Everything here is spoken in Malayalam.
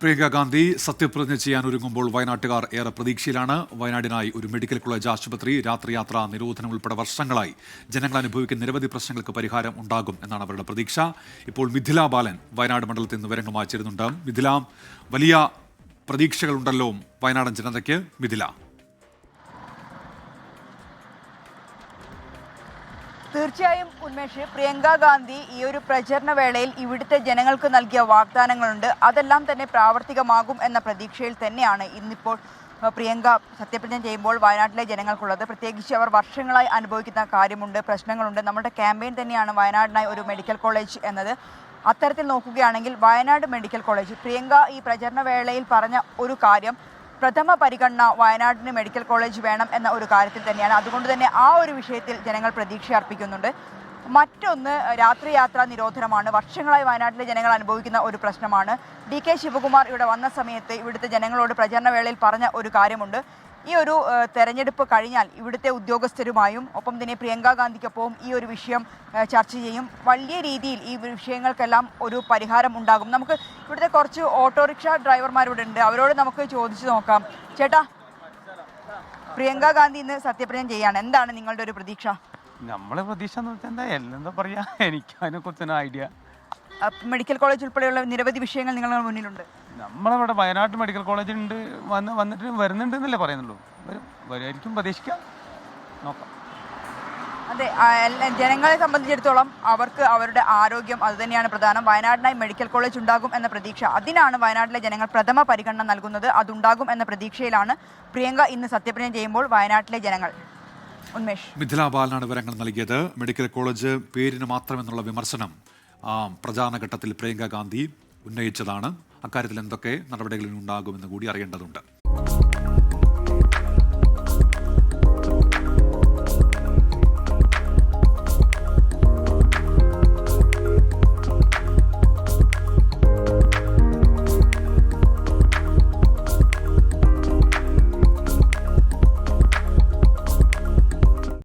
പ്രിയങ്ക ഗാന്ധി സത്യപ്രതിജ്ഞ ചെയ്യാൻ ഒരുങ്ങുമ്പോൾ വയനാട്ടുകാർ ഏറെ പ്രതീക്ഷയിലാണ്. വയനാടിനായി ഒരു മെഡിക്കൽ കോളേജ് ആശുപത്രി, രാത്രിയാത്രാ നിരോധനം ഉൾപ്പെടെ വർഷങ്ങളായി ജനങ്ങൾ അനുഭവിക്കുന്ന നിരവധി പ്രശ്നങ്ങൾക്ക് പരിഹാരം ഉണ്ടാകും എന്നാണ് അവരുടെ പ്രതീക്ഷ. ഇപ്പോൾ മിഥില ബാലൻ വയനാട് മണ്ഡലത്തിൽ നിന്ന് വിവരങ്ങളുമായി ചേരുന്നുണ്ട്. മിഥില, വലിയ പ്രതീക്ഷകളുണ്ടല്ലോ വയനാടൻ ജനതയ്ക്ക്. മിഥില, തീർച്ചയായും ഉന്മേഷ്, പ്രിയങ്ക ഗാന്ധി ഈ ഒരു പ്രചരണ വേളയിൽ ഇവിടുത്തെ ജനങ്ങൾക്ക് നൽകിയ വാഗ്ദാനങ്ങളുണ്ട്. അതെല്ലാം തന്നെ പ്രാവർത്തികമാകും എന്ന പ്രതീക്ഷയിൽ തന്നെയാണ് ഇന്നിപ്പോൾ പ്രിയങ്ക സത്യപ്രതിജ്ഞ ചെയ്യുമ്പോൾ വയനാട്ടിലെ ജനങ്ങൾക്കുള്ളത്. പ്രത്യേകിച്ച് അവർ വർഷങ്ങളായി അനുഭവിക്കുന്ന കാര്യമുണ്ട്, പ്രശ്നങ്ങളുണ്ട്. നമ്മുടെ ക്യാമ്പയിൻ തന്നെയാണ് വയനാടിനായി ഒരു മെഡിക്കൽ കോളേജ് എന്നത്. അത്തരത്തിൽ നോക്കുകയാണെങ്കിൽ വയനാട് മെഡിക്കൽ കോളേജ്, പ്രിയങ്ക ഈ പ്രചരണ വേളയിൽ പറഞ്ഞ ഒരു കാര്യം, പ്രഥമ പരിഗണന വയനാടിന് മെഡിക്കൽ കോളേജ് വേണം എന്ന ഒരു കാര്യത്തിൽ തന്നെയാണ്. അതുകൊണ്ട് തന്നെ ആ ഒരു വിഷയത്തിൽ ജനങ്ങൾ പ്രതീക്ഷ അർപ്പിക്കുന്നുണ്ട്. മറ്റൊന്ന് രാത്രിയാത്രാ നിരോധനമാണ്. വർഷങ്ങളായി വയനാട്ടിലെ ജനങ്ങൾ അനുഭവിക്കുന്ന ഒരു പ്രശ്നമാണ്. DK ശിവകുമാർ ഇവിടെ വന്ന സമയത്ത് ഇവിടുത്തെ ജനങ്ങളോട് പ്രചരണ വേളയിൽ പറഞ്ഞ ഒരു കാര്യമുണ്ട്. ഈ ഒരു തെരഞ്ഞെടുപ്പ് കഴിഞ്ഞാൽ ഇവിടുത്തെ ഉദ്യോഗസ്ഥരുമായും ഒപ്പം തന്നെ പ്രിയങ്ക ഗാന്ധിക്കൊപ്പവും ഈ ഒരു വിഷയം ചർച്ച ചെയ്യും. വലിയ രീതിയിൽ ഈ വിഷയങ്ങൾക്കെല്ലാം ഒരു പരിഹാരം ഉണ്ടാകും. നമുക്ക് ഇവിടുത്തെ കുറച്ച് ഓട്ടോറിക്ഷ ഡ്രൈവർമാരിവിടെ ഉണ്ട്, അവരോട് നമുക്ക് ചോദിച്ചു നോക്കാം. ചേട്ടാ, പ്രിയങ്ക ഗാന്ധി ഇന്ന് സത്യപ്രതിജ്ഞ ചെയ്യാണ്, എന്താണ് നിങ്ങളുടെ ഒരു പ്രതീക്ഷ? നമ്മളെ പ്രതീക്ഷ എന്ന് വെച്ചാൽ എന്താ പറയാ, എനിക്ക് അതിനെ കുറിച്ചൊരു ഐഡിയ. മെഡിക്കൽ കോളേജ് ഉൾപ്പെടെയുള്ള നിരവധി വിഷയങ്ങൾ നിങ്ങളുടെ മുന്നിലുണ്ട്. നമ്മളിവിടെ വയനാട് മെഡിക്കൽ കോളേജ് ഉണ്ട്, വന്നിട്ട് വരുന്നുണ്ട് എന്നല്ലേ പറയുന്നുള്ളൂ. വരുമായിരിക്കും, പ്രതീക്ഷിക്കാം, നോക്കാം. അതെ, ജനങ്ങളെ സംബന്ധിച്ചിടത്തോളം അവർക്ക് അവരുടെ ആരോഗ്യം അതുതന്നെയാണ് പ്രധാനം. വയനാടിനായി മെഡിക്കൽ കോളേജ് ഉണ്ടാകും എന്ന പ്രതീക്ഷ, അതിനാണ് വയനാട്ടിലെ ജനങ്ങൾ പ്രഥമ പരിഗണന നൽകുന്നത്. അതുണ്ടാകും എന്ന പ്രതീക്ഷയിലാണ് പ്രിയങ്ക ഇന്ന് സത്യപ്രതിജ്ഞ ചെയ്യുമ്പോൾ വയനാട്ടിലെ ജനങ്ങൾ. ഉന്മേഷ്, മിഥില ബാലനാണ് വിവരങ്ങൾ നൽകിയത്. മെഡിക്കൽ കോളേജ് പേരിന് മാത്രമെന്നുള്ള വിമർശനം പ്രചാരണഘട്ടത്തിൽ പ്രിയങ്ക ഗാന്ധി ഉന്നയിച്ചതാണ്. അക്കാര്യത്തിൽ എന്തൊക്കെ നടപടികൾ ഉണ്ടാകുമെന്ന് കൂടി അറിയേണ്ടതുണ്ട്.